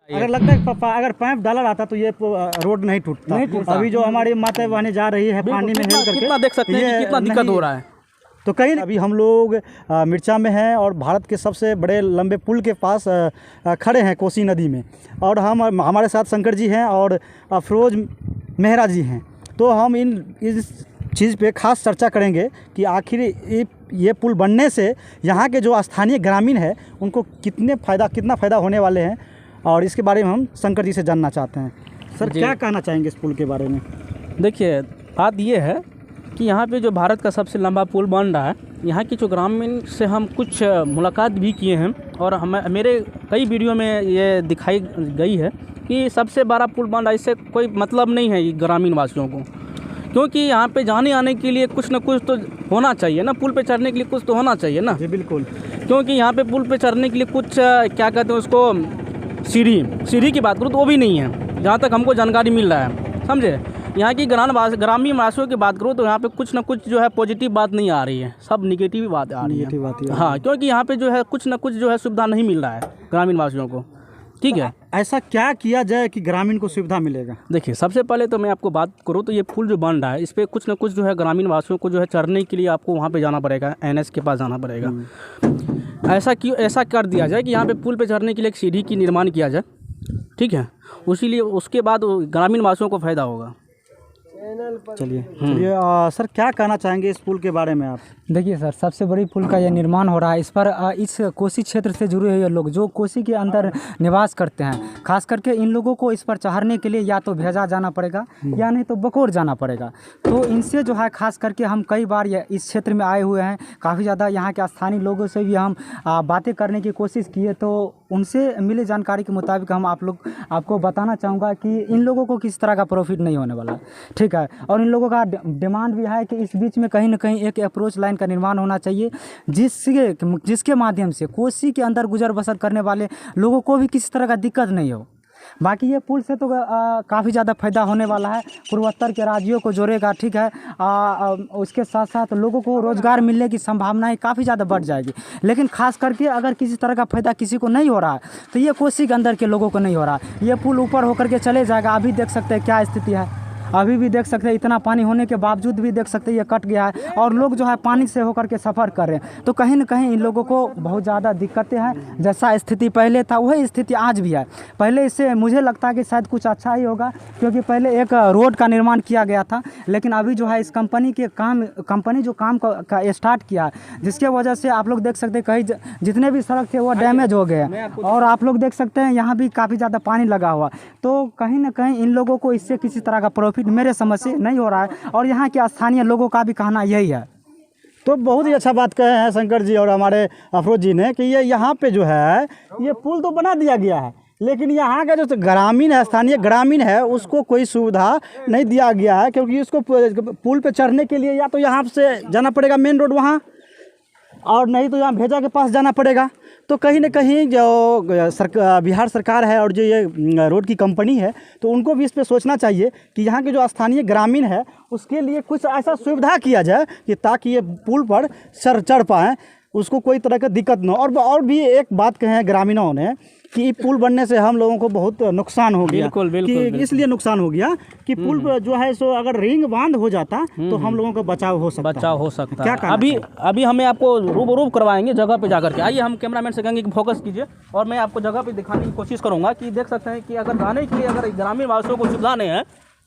अगर लगता है पापा अगर पाइप डाला रहता तो ये रोड नहीं टूटता। अभी जो हमारी माता बहने जा रही है पानी में हेल करके, कितना देख सकते हैं कि कितना दिक्कत हो रहा है। तो कहीं अभी हम लोग मिर्चा में हैं और भारत के सबसे बड़े लंबे पुल के पास खड़े हैं कोसी नदी में, और हमारे साथ शंकर जी हैं और अफरोज मेहरा जी हैं। तो हम इस चीज़ पे खास चर्चा करेंगे कि आखिर ये पुल बनने से यहाँ के जो स्थानीय ग्रामीण हैं उनको कितना फ़ायदा होने वाले हैं, और इसके बारे में हम शंकर जी से जानना चाहते हैं। सर क्या कहना चाहेंगे इस पुल के बारे में? देखिए, बात ये है कि यहाँ पे जो भारत का सबसे लंबा पुल बन रहा है, यहाँ की जो ग्रामीण से हम कुछ मुलाकात भी किए हैं, और मेरे कई वीडियो में ये दिखाई गई है कि सबसे बड़ा पुल बन रहा है। इससे कोई मतलब नहीं है ग्रामीण वासियों को, क्योंकि यहाँ पे जाने आने के लिए कुछ ना कुछ तो होना चाहिए ना, पुल पे चढ़ने के लिए कुछ तो होना चाहिए ना। जी बिल्कुल, क्योंकि यहाँ पे पुल पे चढ़ने के लिए कुछ क्या कहते हैं उसको, सीढ़ी की बात करूँ तो वो भी नहीं है, जहाँ तक हमको जानकारी मिल रहा है, समझे। यहाँ की ग्रामीण वासियों की बात करूँ तो यहाँ पे कुछ ना कुछ जो है पॉजिटिव बात नहीं आ रही है, सब निगेटिव बात आ रही है। हाँ, क्योंकि यहाँ पे जो है कुछ ना कुछ जो है सुविधा नहीं मिल रहा है ग्रामीण वासियों को। ठीक है, ऐसा क्या किया जाए कि ग्रामीण को सुविधा मिलेगा? देखिए, सबसे पहले तो मैं आपको बात करूँ तो ये पुल जो बन रहा है, इस पर कुछ ना कुछ जो है ग्रामीण वासियों को जो है चढ़ने के लिए आपको वहाँ पे जाना पड़ेगा, NH के पास जाना पड़ेगा। ऐसा कर दिया जाए कि यहाँ पे पुल पे चढ़ने के लिए एक सीढ़ी की निर्माण किया जाए, ठीक है। उसके बाद ग्रामीण वासियों को फ़ायदा होगा। चलिए सर क्या कहना चाहेंगे इस पुल के बारे में आप? देखिए सर, सबसे बड़ी पुल का ये निर्माण हो रहा है। इस पर इस कोसी क्षेत्र से जुड़े हुए लोग जो कोसी के अंदर निवास करते हैं, खास करके इन लोगों को इस पर चढ़ने के लिए या तो भेजा जाना पड़ेगा या नहीं तो बकोर जाना पड़ेगा। तो इनसे जो है खास करके हम कई बार इस क्षेत्र में आए हुए हैं, काफ़ी ज़्यादा यहाँ के स्थानीय लोगों से भी हम बातें करने की कोशिश किए, तो उनसे मिली जानकारी के मुताबिक हम आपको बताना चाहूँगा कि इन लोगों को किस तरह का प्रॉफिट नहीं होने वाला, ठीक है। और इन लोगों का डिमांड भी है कि इस बीच में कहीं ना कहीं एक अप्रोच लाइन का निर्माण होना चाहिए, जिसके माध्यम से कोसी के अंदर गुजर बसर करने वाले लोगों को भी किसी तरह का दिक्कत नहीं हो। बाकी ये पुल से तो काफ़ी ज़्यादा फायदा होने वाला है, पूर्वोत्तर के राज्यों को जोड़ेगा, ठीक है। उसके साथ साथ लोगों को रोज़गार मिलने की संभावनाएं काफ़ी ज़्यादा बढ़ जाएगी। लेकिन खास करके अगर किसी तरह का फ़ायदा किसी को नहीं हो रहा है तो ये कोसी के अंदर के लोगों को नहीं हो रहा। ये पुल ऊपर होकर के चले जाएगा। अभी देख सकते हैं क्या स्थिति है, अभी भी देख सकते हैं इतना पानी होने के बावजूद भी देख सकते हैं ये कट गया है, और लोग जो है पानी से होकर के सफ़र कर रहे हैं। तो कहीं ना कहीं इन लोगों को बहुत ज़्यादा दिक्कतें हैं। जैसा स्थिति पहले था वही स्थिति आज भी है। पहले इससे मुझे लगता है कि शायद कुछ अच्छा ही होगा, क्योंकि पहले एक रोड का निर्माण किया गया था, लेकिन अभी जो है इस कंपनी जो काम का स्टार्ट किया, जिसके वजह से आप लोग देख सकते हैं कहीं जितने भी सड़क थे वो डैमेज हो गए, और आप लोग देख सकते हैं यहाँ भी काफ़ी ज़्यादा पानी लगा हुआ। तो कहीं ना कहीं इन लोगों को इससे किसी तरह का प्रॉफिट मेरे समझ से नहीं हो रहा है, और यहाँ के स्थानीय लोगों का भी कहना यही है। तो बहुत ही अच्छा बात कहे हैं शंकर जी और हमारे अफरोज जी ने कि ये यहाँ पे जो है ये पुल तो बना दिया गया है, लेकिन यहाँ का जो ग्रामीण है, स्थानीय ग्रामीण है, उसको कोई सुविधा नहीं दिया गया है। क्योंकि उसको पुल पे चढ़ने के लिए या तो यहाँ से जाना पड़ेगा मेन रोड वहाँ, और नहीं तो यहाँ भेजा के पास जाना पड़ेगा। तो कहीं ना कहीं जो बिहार सरकार है और जो ये रोड की कंपनी है, तो उनको भी इस पे सोचना चाहिए कि यहाँ के जो स्थानीय ग्रामीण है उसके लिए कुछ ऐसा सुविधा किया जाए कि ताकि ये पुल पर चढ़ पाएँ, उसको कोई तरह का दिक्कत न हो। और भी एक बात कहे हैं ग्रामीणों ने कि पुल बनने से हम लोगों को बहुत नुकसान हो गया। बिल्कुल। इसलिए नुकसान हो गया कि पुल जो है सो अगर रिंग बांध हो जाता तो हम लोगों का बचाव हो सकता। क्या अभी हमें आपको रूबरू करवाएंगे जगह पे जाकर के। आइए, हम कैमरामैन से कहेंगे कि फोकस कीजिए, और मैं आपको जगह पे दिखाने की कोशिश करूँगा कि देख सकते हैं कि अगर जाने के लिए अगर ग्रामीण वासियों को सुविधा नहीं है,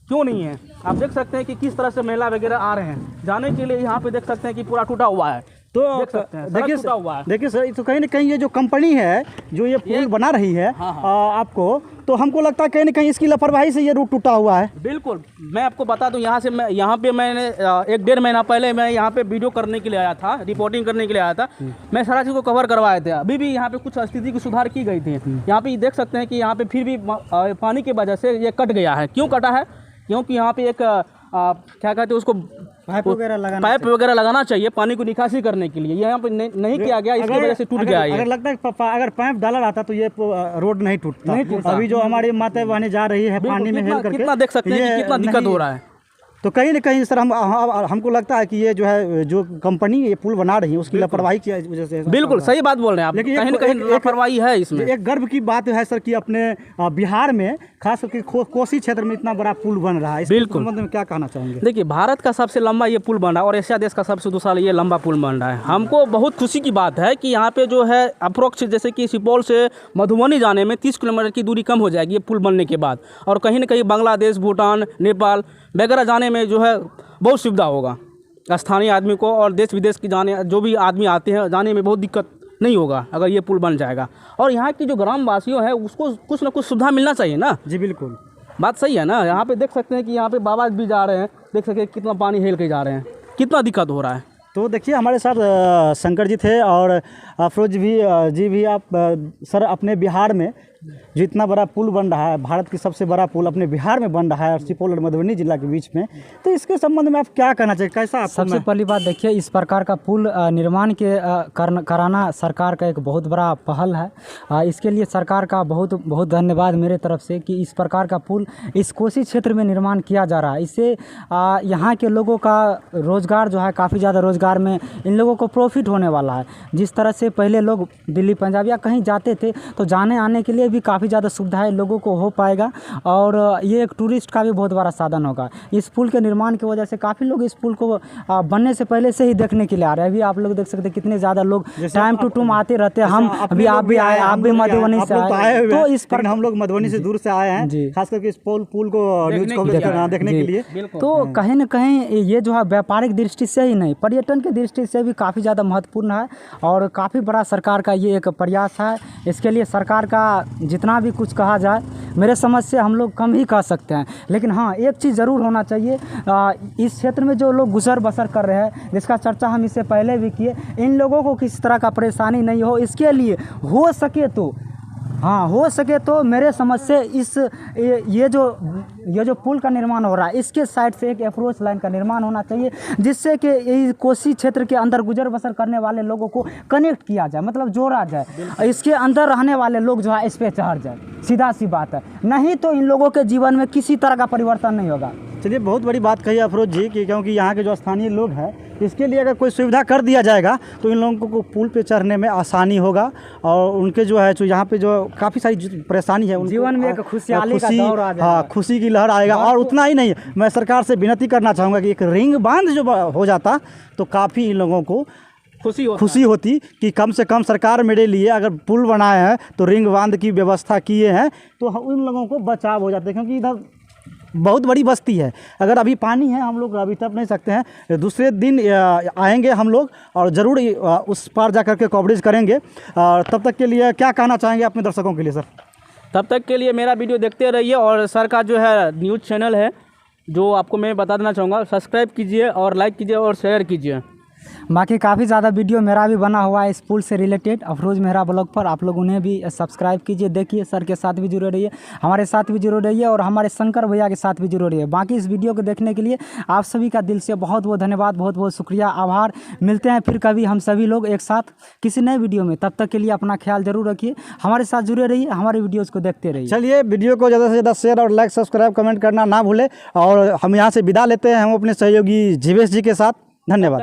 क्यों नहीं है। आप देख सकते हैं कि किस तरह से मेला वगैरह आ रहे हैं जाने के लिए। यहाँ पे देख सकते हैं कि पूरा टूटा हुआ है। तो देखिए सर, तो कहीं ना कहीं ये जो कंपनी है जो ये पुल बना रही है आपको, तो हमको लगता है कहीं ना कहीं इसकी लापरवाही से ये रूट टूटा हुआ है। बिल्कुल, मैं आपको बता दूं, यहाँ पे मैंने 1-1.5 महीना पहले मैं यहाँ पे वीडियो करने के लिए आया था, रिपोर्टिंग करने के लिए आया था। मैं सारा चीज़ को कवर करवाए थे। अभी भी यहाँ पे कुछ स्थिति की सुधार की गई थी। यहाँ पे देख सकते हैं कि यहाँ पे फिर भी पानी की वजह से ये कट गया है। क्यों कटा है? क्योंकि यहाँ पे एक क्या कहते हैं उसको, पाइप वगैरह लगाना चाहिए पानी को निकासी करने के लिए। यहाँ पे नहीं किया गया, इसकी वजह से टूट गया। अगर लगता है पापा अगर पाइप डाला रहता तो ये रोड नहीं टूटता। अभी जो हमारी माता बहने जा रही है पानी में हेल करके, कितना देख सकते हैं कि कितना दिक्कत हो रहा है। तो कहीं ना कहीं सर हमको लगता है कि ये जो है जो कंपनी ये पुल बना रही है उसकी लापरवाही की वजह से बिल्कुल सही बात बोल रहे हैं आप, लेकिन कहीं ना कहीं लापरवाही है इसमें। एक गर्व की बात है सर कि अपने बिहार में खास करके कोसी क्षेत्र में इतना बड़ा पुल बन रहा है, इसके बिल्कुल। संबंध में क्या कहना चाहेंगे? देखिए, भारत का सबसे लंबा ये पुल बन रहा है और एशिया देश का सबसे दूसरा ये लंबा पुल बन रहा है। हमको बहुत खुशी की बात है कि यहाँ पे जो है अप्रोक्स जैसे कि सुपौल से मधुबनी जाने में 30 किलोमीटर की दूरी कम हो जाएगी ये पुल बनने के बाद, और कहीं ना कहीं बांग्लादेश, भूटान, नेपाल वगैरह जाने में जो है बहुत सुविधा होगा स्थानीय आदमी को, और देश विदेश की जाने जो भी आदमी आते हैं जाने में बहुत दिक्कत नहीं होगा अगर ये पुल बन जाएगा। और यहाँ की जो ग्रामवासियों है उसको कुछ ना कुछ सुविधा मिलना चाहिए ना। जी बिल्कुल, बात सही है ना। यहाँ पे देख सकते हैं कि यहाँ पे बाबा भी जा रहे हैं, देख सकते हैं कितना पानी हेल के जा रहे हैं, कितना दिक्कत हो रहा है। तो देखिए हमारे साथ शंकर जी थे और अफरोज जी भी आप सर अपने बिहार में जो इतना बड़ा पुल बन रहा है, भारत की सबसे बड़ा पुल अपने बिहार में बन रहा है और सुपौल और मधुबनी जिला के बीच में, तो इसके संबंध में आप क्या कहना चाहिए? कैसा आपको? सबसे पहली बात देखिए, इस प्रकार का पुल निर्माण के कराना सरकार का एक बहुत बड़ा पहल है। इसके लिए सरकार का बहुत बहुत धन्यवाद मेरे तरफ से कि इस प्रकार का पुल इस कोसी क्षेत्र में निर्माण किया जा रहा है। इससे यहाँ के लोगों का रोज़गार जो है काफ़ी ज़्यादा रोज़गार में इन लोगों को प्रॉफिट होने वाला है। जिस तरह से पहले लोग दिल्ली, पंजाब या कहीं जाते थे तो जाने आने के लिए भी काफ़ी ज़्यादा सुविधाएं लोगों को हो पाएगा, और ये एक टूरिस्ट का भी बहुत बड़ा साधन होगा। इस पुल के निर्माण की वजह से काफ़ी लोग इस पुल को बनने से पहले से ही देखने के लिए आ रहे हैं। अभी आप लोग देख सकते हैं कितने ज़्यादा लोग टाइम टू टाइम आते रहते हैं। हम अभी आप भी आए, आप भी मधुबनी से आए, तो इस पर हम लोग मधुबनी से दूर से आए हैं खास करके इस पुल को न्यूज़ कवरेज देखने के लिए। तो कहीं ना कहीं ये जो है व्यापारिक दृष्टि से ही नहीं, पर्यटन की दृष्टि से भी काफ़ी ज़्यादा महत्वपूर्ण है और काफ़ी बड़ा सरकार का ये एक प्रयास है। इसके लिए सरकार का जितना भी कुछ कहा जाए मेरे समझ से हम लोग कम ही कह सकते हैं। लेकिन हाँ, एक चीज़ ज़रूर होना चाहिए, इस क्षेत्र में जो लोग गुजर बसर कर रहे हैं, जिसका चर्चा हम इससे पहले भी किए, इन लोगों को किसी तरह का परेशानी नहीं हो, इसके लिए हो सके तो मेरे समझ से ये जो पुल का निर्माण हो रहा है इसके साइड से एक अप्रोच लाइन का निर्माण होना चाहिए, जिससे कि कोसी क्षेत्र के अंदर गुजर बसर करने वाले लोगों को कनेक्ट किया जाए, मतलब जोड़ा जाए। इसके अंदर रहने वाले लोग जो है इस पर चढ़ जाए, सीधा सी बात है। नहीं तो इन लोगों के जीवन में किसी तरह का परिवर्तन नहीं होगा। चलिए, बहुत बड़ी बात कही अफरोज जी कि क्योंकि यहाँ के जो स्थानीय लोग हैं इसके लिए अगर कोई सुविधा कर दिया जाएगा तो इन लोगों को पुल पे चढ़ने में आसानी होगा और उनके जो है जो यहाँ पे जो काफ़ी सारी परेशानी है जीवन में एक खुशहाली का दौर आ जाएगा। हाँ, खुशी की लहर आएगा। और उतना ही नहीं, मैं सरकार से विनती करना चाहूँगा कि एक रिंग बांध जो हो जाता तो काफ़ी इन लोगों को खुशी होती कि कम से कम सरकार मेरे लिए अगर पुल बनाए हैं तो रिंग बांध की व्यवस्था किए हैं तो उन लोगों को बचाव हो जाता है। क्योंकि इधर बहुत बड़ी बस्ती है, अगर अभी पानी है हम लोग अभी तक नहीं सकते हैं, दूसरे दिन आएंगे हम लोग और ज़रूर उस पार जा कर के कवरेज करेंगे। तब तक के लिए क्या कहना चाहेंगे अपने दर्शकों के लिए सर? तब तक के लिए मेरा वीडियो देखते रहिए और सर का जो है न्यूज़ चैनल है जो आपको मैं बता देना चाहूँगा, सब्सक्राइब कीजिए और लाइक कीजिए और शेयर कीजिए। बाकी काफ़ी ज़्यादा वीडियो मेरा भी बना हुआ है इस पुल से रिलेटेड अफरोज मेहरा ब्लॉग पर, आप लोग उन्हें भी सब्सक्राइब कीजिए, देखिए। सर के साथ भी जुड़े रहिए, हमारे साथ भी जुड़े रहिए और हमारे शंकर भैया के साथ भी जुड़े रहिए। बाकी इस वीडियो को देखने के लिए आप सभी का दिल से बहुत बहुत धन्यवाद, बहुत बहुत शुक्रिया, आभार। मिलते हैं फिर कभी हम सभी लोग एक साथ किसी नए वीडियो में। तब तक के लिए अपना ख्याल जरूर रखिए, हमारे साथ जुड़े रहिए, हमारे वीडियोज़ को देखते रहिए। चलिए, वीडियो को ज़्यादा से ज़्यादा शेयर और लाइक, सब्सक्राइब, कमेंट करना ना भूलें और हम यहाँ से विदा लेते हैं हम अपने सहयोगी जीवेश जी के साथ। धन्यवाद।